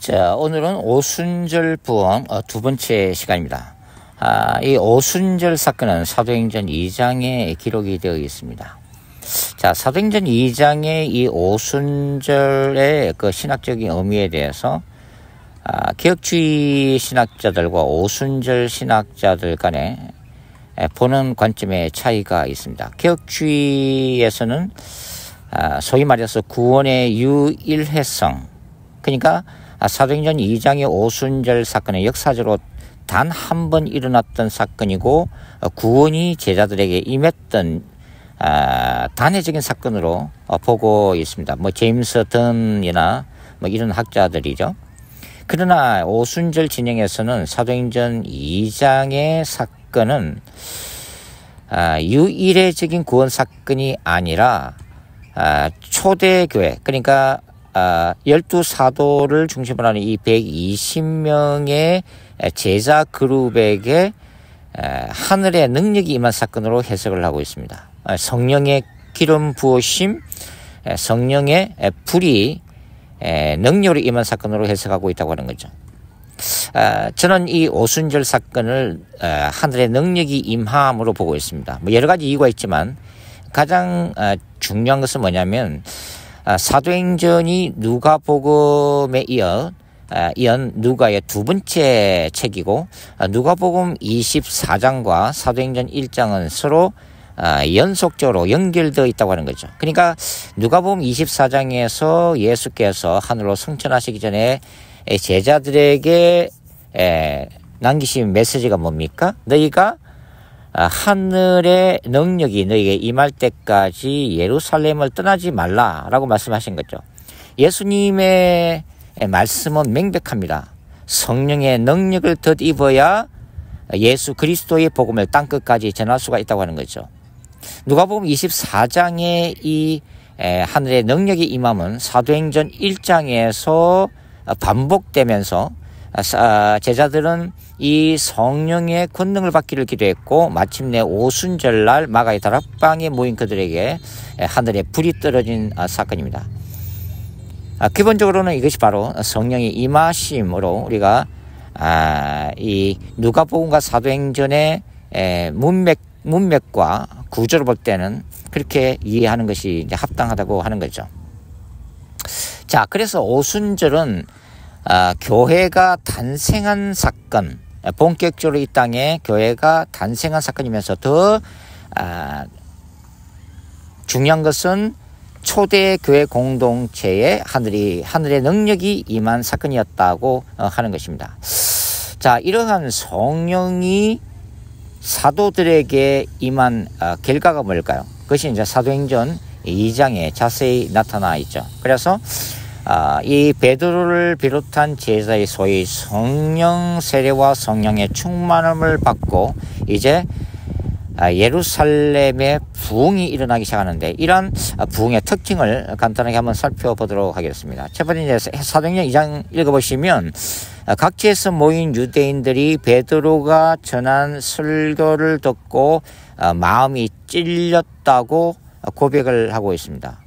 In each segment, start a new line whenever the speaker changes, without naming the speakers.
자, 오늘은 오순절 부흥 두 번째 시간입니다. 이 오순절 사건은 사도행전 2장에 기록이 되어 있습니다. 자, 사도행전 2장의 이 오순절의 그 신학적인 의미에 대해서 개혁주의 신학자들과 오순절 신학자들 간에 보는 관점의 차이가 있습니다. 개혁주의에서는 소위 말해서 구원의 유일해성, 그러니까 사도행전 2장의 오순절 사건은 역사적으로 단 한 번 일어났던 사건이고 구원이 제자들에게 임했던 단회적인 사건으로 보고 있습니다. 제임스 던이나 이런 학자들이죠. 그러나 오순절 진영에서는 사도행전 2장의 사건은 유일해적인 구원 사건이 아니라 초대교회, 그러니까 12사도를 중심으로 하는 이 120명의 제자 그룹에게 하늘의 능력이 임한 사건으로 해석을 하고 있습니다. 성령의 기름 부으심, 성령의 불이 능력으로 임한 사건으로 해석하고 있다고 하는 거죠. 저는 이 오순절 사건을 하늘의 능력이 임함으로 보고 있습니다. 여러 가지 이유가 있지만 가장 중요한 것은 뭐냐면 사도행전이 누가복음에 이은 누가의 두 번째 책이고 누가복음 24장과 사도행전 1장은 서로 연속적으로 연결되어 있다고 하는 거죠. 그러니까 누가복음 24장에서 예수께서 하늘로 승천하시기 전에 제자들에게 남기신 메시지가 뭡니까? 너희가 하늘의 능력이 너희에게 임할 때까지 예루살렘을 떠나지 말라라고 말씀하신 거죠. 예수님의 말씀은 명백합니다. 성령의 능력을 덧입어야 예수 그리스도의 복음을 땅끝까지 전할 수가 있다고 하는 거죠. 누가복음 24장의 이 하늘의 능력이 임함은 사도행전 1장에서 반복되면서 제자들은 이 성령의 권능을 받기를 기도했고 마침내 오순절날 마가의 다락방에 모인 그들에게 하늘에 불이 떨어진 사건입니다. 기본적으로는 이것이 바로 성령의 임하심으로 우리가 이 누가복음과 사도행전의 문맥과 구조를 볼 때는 그렇게 이해하는 것이 이제 합당하다고 하는 거죠. 자, 그래서 오순절은 교회가 탄생한 사건, 본격적으로 이 땅에 교회가 탄생한 사건이면서 더 중요한 것은 초대교회 공동체에 하늘의 능력이 임한 사건이었다고 하는 것입니다. 자, 이러한 성령이 사도들에게 임한 결과가 뭘까요? 그것이 이제 사도행전 2장에 자세히 나타나 있죠. 그래서 이 베드로를 비롯한 제자의 소위 성령 세례와 성령의 충만함을 받고 이제 예루살렘의 부흥이 일어나기 시작하는데 이러한 부흥의 특징을 간단하게 한번 살펴보도록 하겠습니다. 첫 번째 이제 사도행전 2장 읽어보시면 각지에서 모인 유대인들이 베드로가 전한 설교를 듣고 마음이 찔렸다고 고백을 하고 있습니다.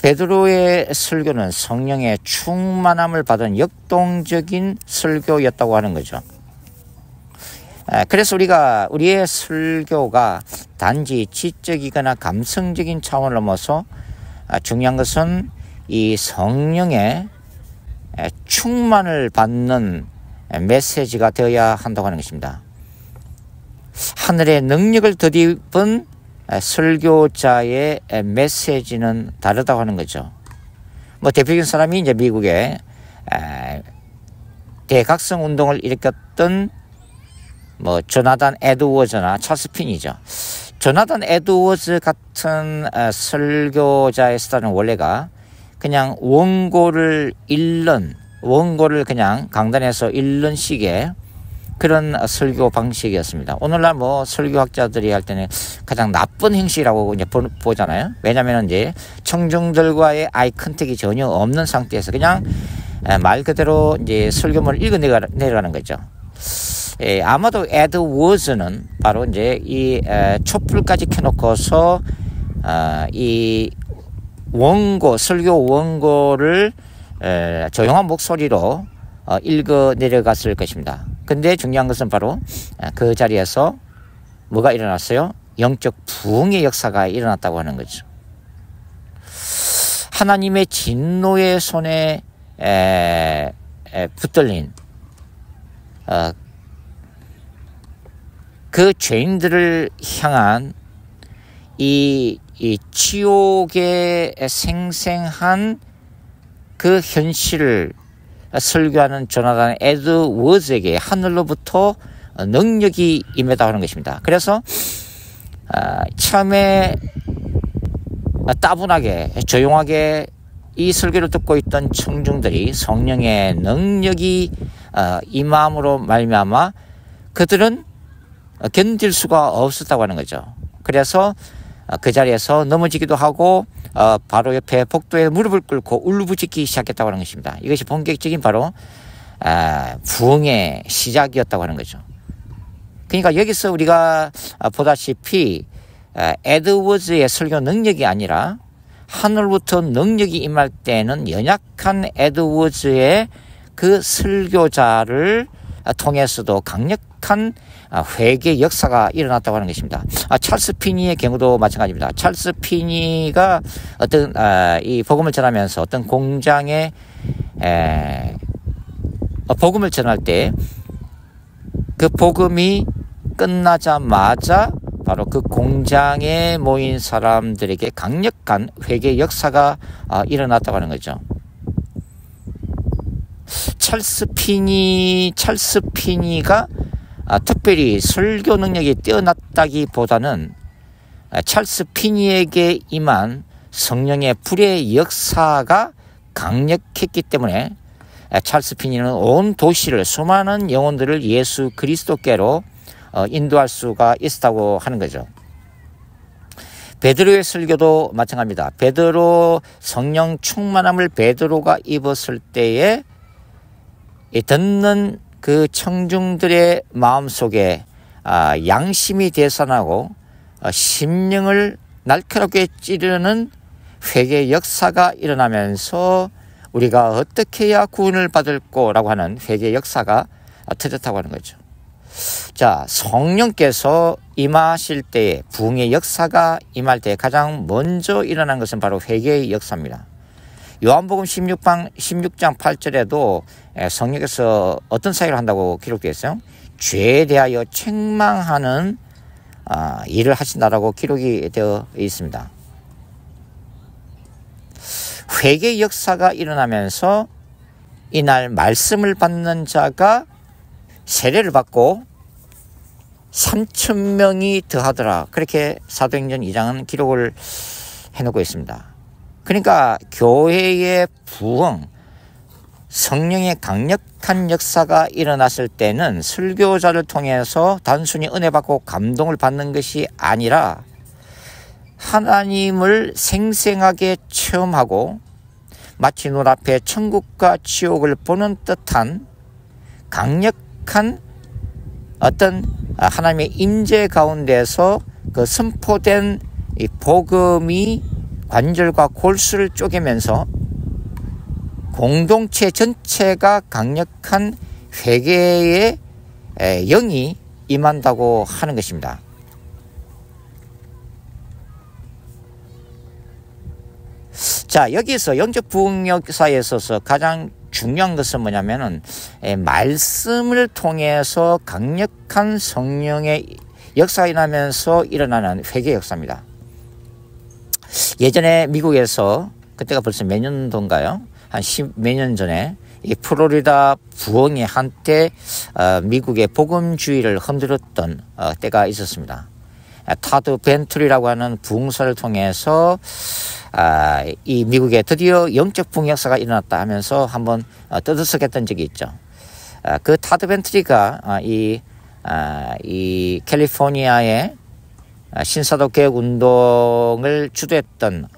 베드로의 설교는 성령의 충만함을 받은 역동적인 설교였다고 하는 거죠. 그래서 우리의 설교가 단지 지적이거나 감성적인 차원을 넘어서 중요한 것은 이 성령의 충만을 받는 메시지가 되어야 한다고 하는 것입니다. 하늘의 능력을 덧입은 설교자의 메시지는 다르다고 하는 거죠. 대표적인 사람이 이제 미국의 대각성 운동을 일으켰던 조나단 에드워즈나 찰스 핀이죠. 조나단 에드워즈 같은 설교자의 스타일은 원래가 그냥 원고를 그냥 강단에서 읽는 식의 그런 설교 방식이었습니다. 오늘날 설교학자들이 할 때는 가장 나쁜 행실이라고 이제 보잖아요. 왜냐하면 이제 청중들과의 아이 컨택이 전혀 없는 상태에서 그냥 말 그대로 이제 설교문을 읽어 내려가는 거죠. 아마도 에드워즈는 바로 이제 이 촛불까지 켜놓고서 이 원고, 설교 원고를 조용한 목소리로 읽어 내려갔을 것입니다. 근데 중요한 것은 바로 그 자리에서 뭐가 일어났어요? 영적 부흥의 역사가 일어났다고 하는 거죠. 하나님의 진노의 손에 붙들린 그 죄인들을 향한 이 지옥의 생생한 그 현실을 설교하는 조나단 에드워즈에게 하늘로부터 능력이 임했다고 하는 것입니다. 그래서 처음에 따분하게 조용하게 이 설교를 듣고 있던 청중들이 성령의 능력이 임함으로 말미암아 그들은 견딜 수가 없었다고 하는 거죠. 그래서 그 자리에서 넘어지기도 하고 바로 옆에 복도에 무릎을 꿇고 울부짖기 시작했다고 하는 것입니다. 이것이 본격적인 바로 부흥의 시작이었다고 하는 거죠. 그러니까 여기서 우리가 보다시피 에드워즈의 설교 능력이 아니라 하늘부터 능력이 임할 때는 연약한 에드워즈의 그 설교자를 통해서도 강력한 회개 역사가 일어났다고 하는 것입니다. 찰스 피니의 경우도 마찬가지입니다. 찰스 피니가 어떤 이 복음을 전하면서 어떤 공장에 복음을 전할 때 그 복음이 끝나자마자 바로 그 공장에 모인 사람들에게 강력한 회개 역사가 일어났다고 하는 거죠. 찰스 피니가 특별히 설교 능력이 뛰어났다기보다는 찰스 피니에게 임한 성령의 불의 역사가 강력했기 때문에 찰스 피니는 온 도시를 수많은 영혼들을 예수 그리스도께로 인도할 수가 있었다고 하는 거죠. 베드로의 설교도 마찬가지입니다. 베드로 성령 충만함을 베드로가 입었을 때에 듣는 그 청중들의 마음속에 양심이 되살아나고 심령을 날카롭게 찌르는 회개 역사가 일어나면서 우리가 어떻게 해야 구원을 받을꼬라고 하는 회개 역사가 터졌다고 하는 거죠. 자, 성령께서 임하실 때에 부흥의 역사가 임할 때 가장 먼저 일어난 것은 바로 회개의 역사입니다. 요한복음 16장 8절에도 성령께서 어떤 사역을 한다고 기록되어 있어요? 죄에 대하여 책망하는 일을 하신다라고 기록이 되어 있습니다. 회개 역사가 일어나면서 이날 말씀을 받는 자가 세례를 받고 3,000명이 더하더라. 그렇게 사도행전 2장은 기록을 해놓고 있습니다. 그러니까 교회의 부흥, 성령의 강력한 역사가 일어났을 때는 설교자를 통해서 단순히 은혜 받고 감동을 받는 것이 아니라 하나님을 생생하게 체험하고 마치 눈앞에 천국과 지옥을 보는 듯한 강력한 어떤 하나님의 임재 가운데서 그 선포된 이 복음이 관절과 골수를 쪼개면서 공동체 전체가 강력한 회개의 영이 임한다고 하는 것입니다. 자, 여기서 영적 부흥 역사에 있어서 가장 중요한 것은 뭐냐면은 말씀을 통해서 강력한 성령의 역사가 일어나면서 일어나는 회개 역사입니다. 예전에 미국에서 그때가 벌써 몇 년도인가요? 한 10몇 년 전에 이 플로리다 부흥이 한때 미국의 복음주의를 흔들었던 때가 있었습니다. 타드 벤틀리라고 하는 부흥사를 통해서 이 미국에 드디어 영적 부흥 역사가 일어났다 하면서 한번 떠들썩했던 적이 있죠. 그 타드 벤틀리가 이 캘리포니아의 신사도 개혁 운동을 주도했던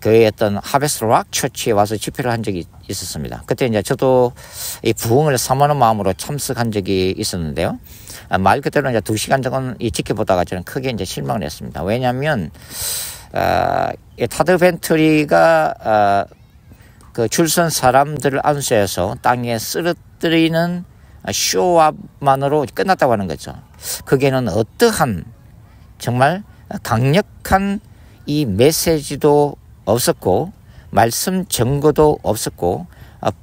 교회였던 하베스트 락 처치에 와서 집회를 한 적이 있었습니다. 그때 이제 저도 이 부흥을 사모하는 마음으로 참석한 적이 있었는데요. 말 그대로 이제 2시간 정도 지켜보다가 저는 크게 이제 실망을 했습니다. 왜냐하면 타드 벤트리가 그 줄선 사람들을 안수해서 땅에 쓰러뜨리는 쇼업만으로 끝났다고 하는 거죠. 거기에는 어떠한 정말 강력한 이 메시지도 없었고 말씀 증거도 없었고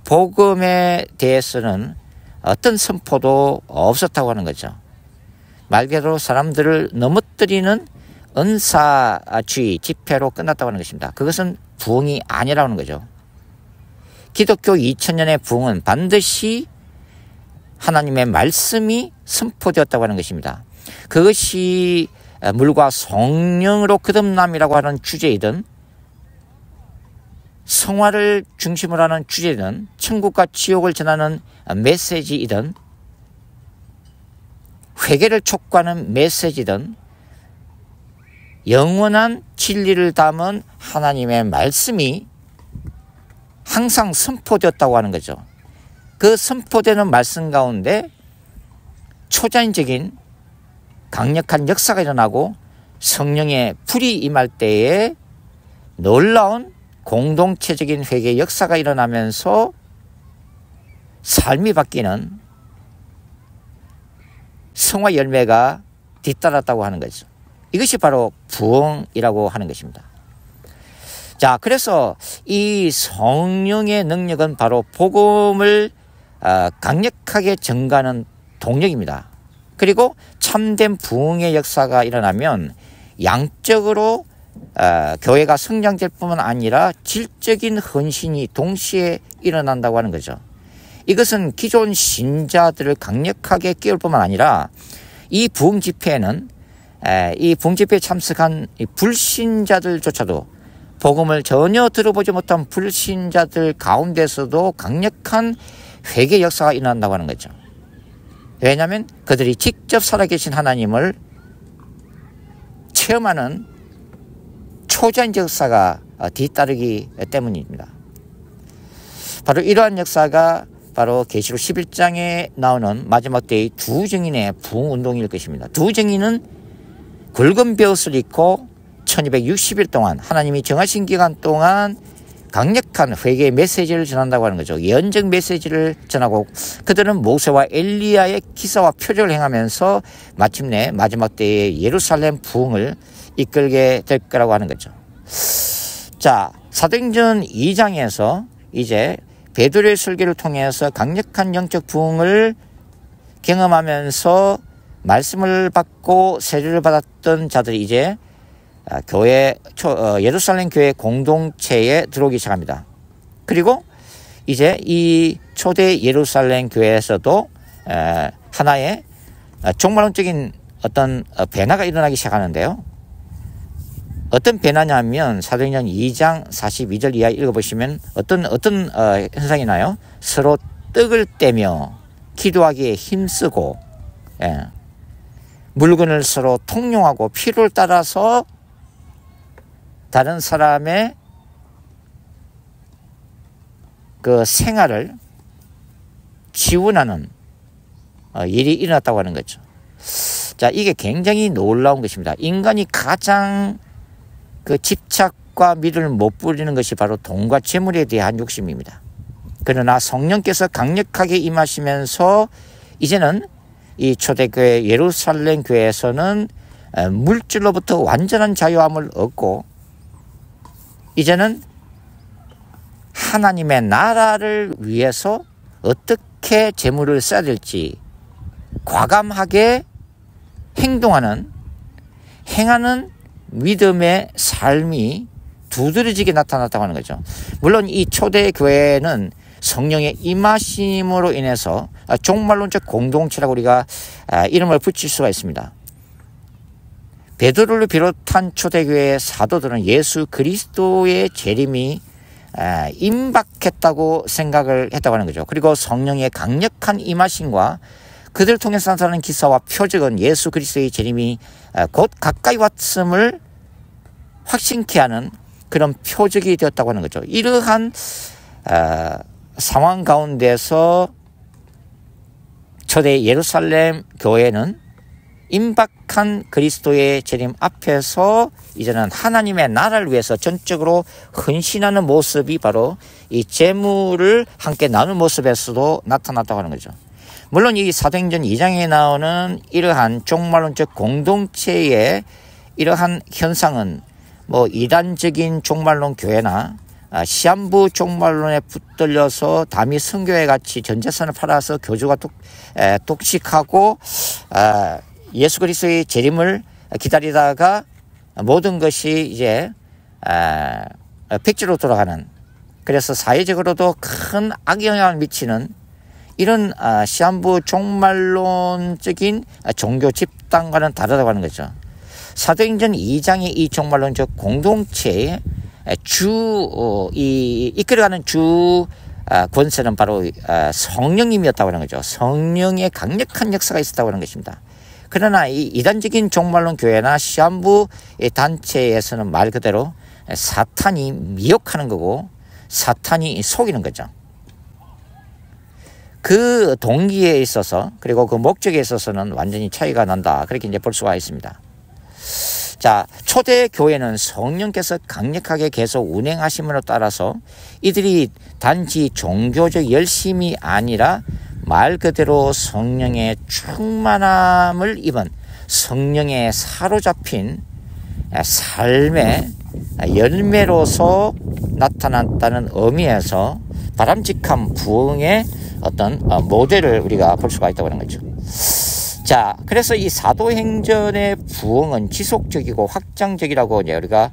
복음에 대해서는 어떤 선포도 없었다고 하는 거죠. 말 그대로 사람들을 넘어뜨리는 은사주의 집회로 끝났다고 하는 것입니다. 그것은 부흥이 아니라고 하는 거죠. 기독교 2000년의 부흥은 반드시 하나님의 말씀이 선포되었다고 하는 것입니다. 그것이 물과 성령으로 거듭남이라고 하는 주제이든 성화를 중심으로 하는 주제이든 천국과 지옥을 전하는 메시지이든 회개를 촉구하는 메시지든 영원한 진리를 담은 하나님의 말씀이 항상 선포되었다고 하는 거죠. 그 선포되는 말씀 가운데 초자연적인 강력한 역사가 일어나고 성령의 불이 임할 때에 놀라운 공동체적인 회개의 역사가 일어나면서 삶이 바뀌는 성화 열매가 뒤따랐다고 하는 거죠. 이것이 바로 부흥이라고 하는 것입니다. 자, 그래서 이 성령의 능력은 바로 복음을 강력하게 증가하는 동력입니다. 그리고 참된 부흥의 역사가 일어나면 양적으로 교회가 성장될 뿐만 아니라 질적인 헌신이 동시에 일어난다고 하는 거죠. 이것은 기존 신자들을 강력하게 깨울 뿐만 아니라 이 부흥 집회에는 이 부흥 집회에 참석한 불신자들조차도 복음을 전혀 들어보지 못한 불신자들 가운데서도 강력한 회개 역사가 일어난다고 하는 거죠. 왜냐하면 그들이 직접 살아계신 하나님을 체험하는 초자연적 역사가 뒤따르기 때문입니다. 바로 이러한 역사가 바로 계시록 11장에 나오는 마지막 때의 두 증인의 부흥운동일 것입니다. 두 증인은 굵은 벼옷을 입고 1260일 동안 하나님이 정하신 기간 동안 강력한 회개의 메시지를 전한다고 하는 거죠. 예언적 메시지를 전하고 그들은 모세와 엘리야의 기사와 표적을 행하면서 마침내 마지막 때의 예루살렘 부흥을 이끌게 될 거라고 하는 거죠. 자, 사도행전 2장에서 이제 베드로의 설교를 통해서 강력한 영적 부흥을 경험하면서 말씀을 받고 세례를 받았던 자들이 이제 예루살렘 교회 공동체에 들어오기 시작합니다. 그리고 이제 이 초대 예루살렘 교회에서도 하나의 종말론적인 어떤 변화가 일어나기 시작하는데요. 어떤 변화냐면 사도행전 2장 42절 이하 읽어보시면 어떤 현상이 나요? 서로 떡을 떼며 기도하기에 힘쓰고 물건을 서로 통용하고 필요를 따라서 다른 사람의 그 생활을 지원하는 일이 일어났다고 하는 거죠. 자, 이게 굉장히 놀라운 것입니다. 인간이 가장 그 집착과 믿음을 못 부리는 것이 바로 돈과 재물에 대한 욕심입니다. 그러나 성령께서 강력하게 임하시면서 이제는 이 초대교회 예루살렘 교회에서는 물질로부터 완전한 자유함을 얻고 이제는 하나님의 나라를 위해서 어떻게 재물을 써야 될지 과감하게 행하는 믿음의 삶이 두드러지게 나타났다고 하는 거죠. 물론 이 초대교회는 성령의 임하심으로 인해서 종말론적 공동체라고 우리가 이름을 붙일 수가 있습니다. 베드로를 비롯한 초대교회의 사도들은 예수 그리스도의 재림이 임박했다고 생각을 했다고 하는 거죠. 그리고 성령의 강력한 임하심과 그들을 통해서 나타나는 기사와 표적은 예수 그리스도의 재림이 곧 가까이 왔음을 확신케 하는 그런 표적이 되었다고 하는 거죠. 이러한 상황 가운데서 초대 예루살렘 교회는 임박한 그리스도의 재림 앞에서 이제는 하나님의 나라를 위해서 전적으로 헌신하는 모습이 바로 이 재물을 함께 나눈 모습에서도 나타났다고 하는 거죠. 물론 이 사도행전 2장에 나오는 이러한 종말론적 공동체의 이러한 현상은 뭐 이단적인 종말론 교회나 시한부 종말론에 붙들려서 다미 선교회 같이 전 재산을 팔아서 교주가 독식하고 예수 그리스도의 재림을 기다리다가 모든 것이 이제 백지로 돌아가는, 그래서 사회적으로도 큰 악영향을 미치는 이런 시한부 종말론적인 종교 집단과는 다르다고 하는 거죠. 사도행전 2장의 이 종말론적 공동체의 이끌어가는 주 권세는 바로 성령님이었다고 하는 거죠. 성령의 강력한 역사가 있었다고 하는 것입니다. 그러나 이 이단적인 종말론 교회나 시한부 단체에서는 말 그대로 사탄이 미혹하는 거고 사탄이 속이는 거죠. 그 동기에 있어서 그리고 그 목적에 있어서는 완전히 차이가 난다, 그렇게 이제 볼 수가 있습니다. 자, 초대 교회는 성령께서 강력하게 계속 운행하심으로 따라서 이들이 단지 종교적 열심이 아니라 말 그대로 성령의 충만함을 입은 성령에 사로잡힌 삶의 열매로서 나타났다는 의미에서 바람직한 부흥의 어떤 모델을 우리가 볼 수가 있다고 하는 거죠. 자, 그래서 이 사도행전의 부흥은 지속적이고 확장적이라고 이제 우리가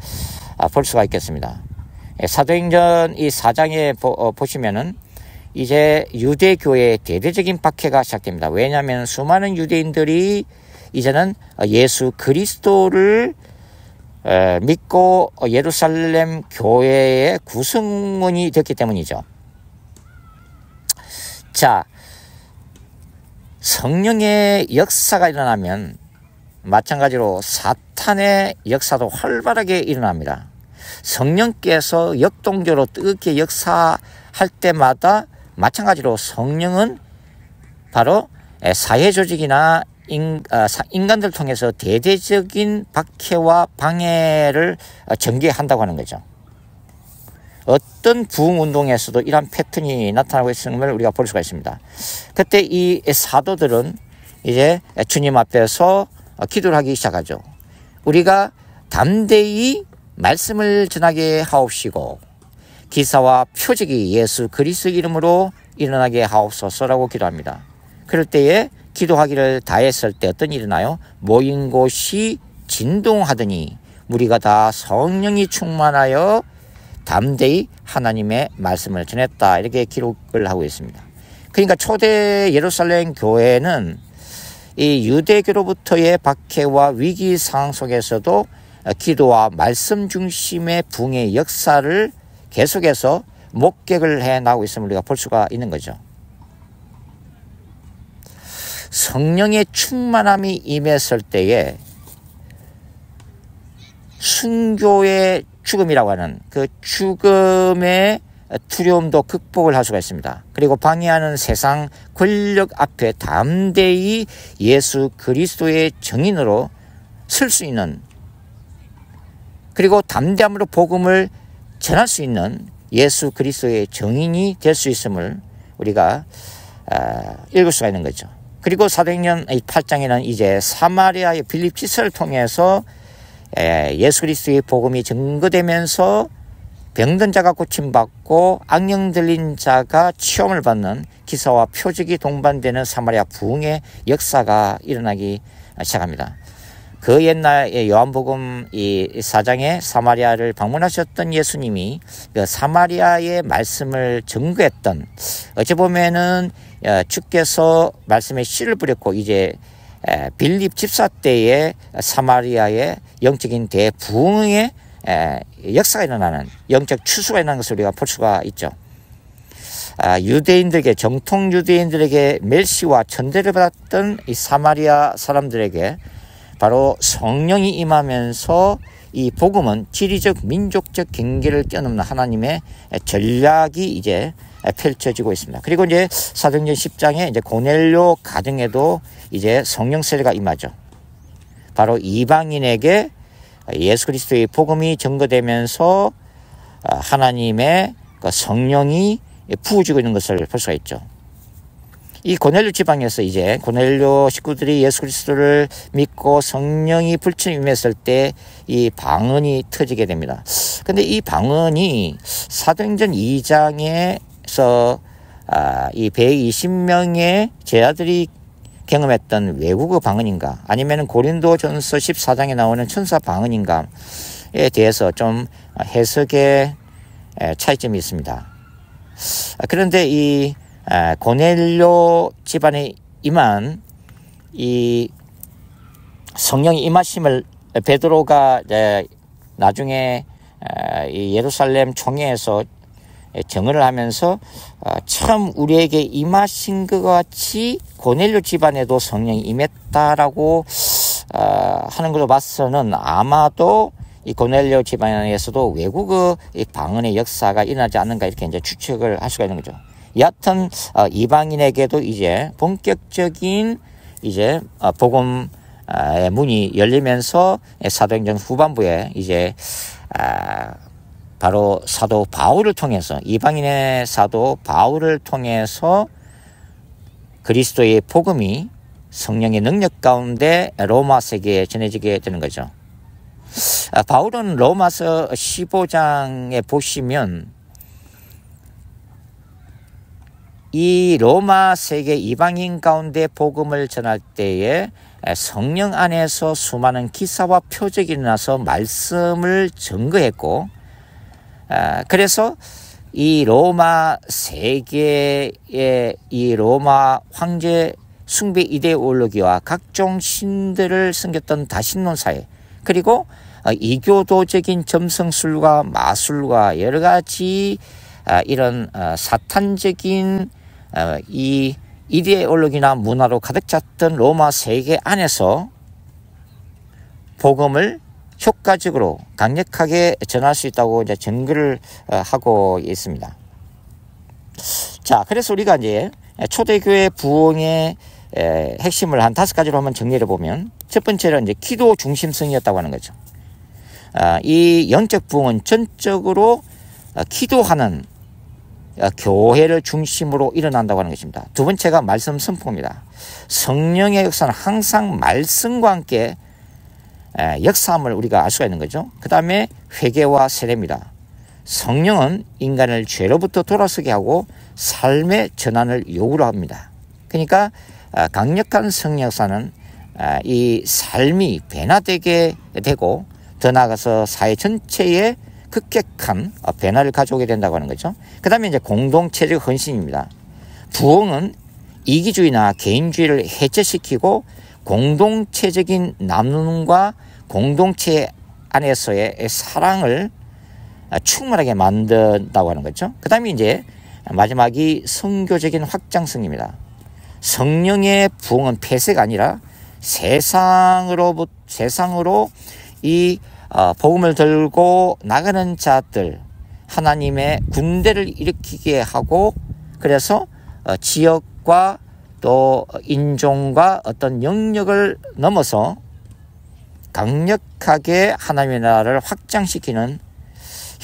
볼 수가 있겠습니다. 사도행전 이 4장에 보시면은 이제 유대교회의 대대적인 박해가 시작됩니다. 왜냐하면 수많은 유대인들이 이제는 예수 그리스도를 믿고 예루살렘 교회의 구성원이 됐기 때문이죠. 자, 성령의 역사가 일어나면 마찬가지로 사탄의 역사도 활발하게 일어납니다. 성령께서 역동적으로 뜨겁게 역사할 때마다 마찬가지로 성령은 바로 사회조직이나 인간들 통해서 대대적인 박해와 방해를 전개한다고 하는 거죠. 어떤 부흥운동에서도 이러한 패턴이 나타나고 있음을 우리가 볼 수가 있습니다. 그때 이 사도들은 이제 주님 앞에서 기도를 하기 시작하죠. 우리가 담대히 말씀을 전하게 하옵시고 기사와 표적이 예수 그리스도 이름으로 일어나게 하옵소서라고 기도합니다. 그럴 때에 기도하기를 다했을 때 어떤 일이 나요? 모인 곳이 진동하더니 무리가 다 성령이 충만하여 담대히 하나님의 말씀을 전했다, 이렇게 기록을 하고 있습니다. 그러니까 초대 예루살렘 교회는 이 유대교로부터의 박해와 위기 상황 속에서도 기도와 말씀 중심의 부흥의 역사를 계속해서 목격을 해나가고 있음을 우리가 볼 수가 있는 거죠. 성령의 충만함이 임했을 때에 순교의 죽음이라고 하는 그 죽음의 두려움도 극복을 할 수가 있습니다. 그리고 방해하는 세상 권력 앞에 담대히 예수 그리스도의 증인으로 설 수 있는, 그리고 담대함으로 복음을 전할 수 있는 예수 그리스도의 증인이 될 수 있음을 우리가 읽을 수가 있는 거죠. 그리고 사도행전 8장에는 이제 사마리아의 빌립 지서를 통해서 예수 그리스도의 복음이 증거되면서 병든 자가 고침받고 악령 들린 자가 치험을 받는 기사와 표적이 동반되는 사마리아 부흥의 역사가 일어나기 시작합니다. 그 옛날 요한복음 이 4장에 사마리아를 방문하셨던 예수님이 그 사마리아의 말씀을 증거했던, 어찌 보면은 주께서 말씀에 씨를 뿌렸고 이제 빌립 집사 때의 사마리아의 영적인 대부흥의 역사가 일어나는, 영적 추수가 일어나는 것을 우리가 볼 수가 있죠. 유대인들에게, 정통 유대인들에게 멸시와 천대를 받았던 이 사마리아 사람들에게 바로 성령이 임하면서 이 복음은 지리적 민족적 경계를 뛰어넘는 하나님의 전략이 이제 펼쳐지고 있습니다. 그리고 이제 사도행전 10장에 이제 고넬료 가정에도 이제 성령 세례가 임하죠. 바로 이방인에게 예수 그리스도의 복음이 전거되면서 하나님의 성령이 부어지고 있는 것을 볼 수가 있죠. 이 고넬료 지방에서 이제 고넬료 식구들이 예수 그리스도를 믿고 성령이 불처럼 임했을 때 이 방언이 터지게 됩니다. 근데 이 방언이 사도행전 2장에서 이 120명의 제자들이 경험했던 외국어 방언인가, 아니면 고린도전서 14장에 나오는 천사 방언인가에 대해서 좀 해석의 차이점이 있습니다. 그런데 이 고넬료 집안에 임한 이 성령의 임하심을 베드로가 나중에 이 예루살렘 총회에서 정언을 하면서 참 우리에게 임하신 것 같이 고넬료 집안에도 성령이 임했다라고 하는 걸로 봐서는 아마도 이 고넬료 집안에서도 외국어 방언의 역사가 일어나지 않는가, 이렇게 이제 추측을 할 수가 있는 거죠. 여하튼 이방인에게도 이제 본격적인 이제 복음의 문이 열리면서 사도행전 후반부에 이제 바로 사도 바울을 통해서, 이방인의 사도 바울을 통해서 그리스도의 복음이 성령의 능력 가운데 로마 세계에 전해지게 되는 거죠. 바울은 로마서 15장에 보시면 이 로마 세계 이방인 가운데 복음을 전할 때에 성령 안에서 수많은 기사와 표적이 일어나서 말씀을 증거했고, 그래서 이 로마 세계의 이 로마 황제 숭배 이데올로기와 각종 신들을 섬겼던 다신론 사회, 그리고 이교도적인 점성술과 마술과 여러 가지 이런 사탄적인 이 이데올로기나 문화로 가득 찼던 로마 세계 안에서 복음을 효과적으로 강력하게 전할 수 있다고 이제 증거를 하고 있습니다. 자, 그래서 우리가 이제 초대교회 부흥의 핵심을 한 5가지로 한번 정리를 보면, 첫 번째는 이제 기도 중심성이었다고 하는 거죠. 이 영적 부흥은 전적으로 기도하는 교회를 중심으로 일어난다고 하는 것입니다. 두 번째가 말씀 선포입니다. 성령의 역사는 항상 말씀과 함께 역사함을 우리가 알 수가 있는 거죠. 그 다음에 회개와 세례입니다. 성령은 인간을 죄로부터 돌아서게 하고 삶의 전환을 요구를 합니다. 그러니까 강력한 성령 역사는 이 삶이 변화되게 되고, 더 나아가서 사회 전체에 급격한 변화를 가져오게 된다고 하는 거죠. 그 다음에 이제 공동체적 헌신입니다. 부흥은 이기주의나 개인주의를 해체시키고 공동체적인 나눔과 공동체 안에서의 사랑을 충만하게 만든다고 하는 거죠. 그 다음에 이제 마지막이 선교적인 확장성입니다. 성령의 부흥은 폐쇄가 아니라 세상으로 이 복음을 들고 나가는 자들, 하나님의 군대를 일으키게 하고, 그래서 지역과 또 인종과 어떤 영역을 넘어서 강력하게 하나님의 나라를 확장시키는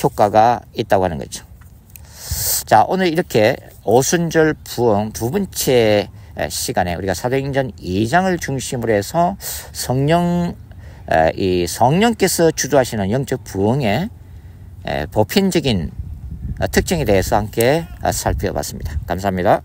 효과가 있다고 하는 거죠. 자, 오늘 이렇게 오순절 부흥 두 번째 시간에 우리가 사도행전 2장을 중심으로 해서 성령께서 주도하시는 영적 부흥의 보편적인 특징에 대해서 함께 살펴봤습니다. 감사합니다.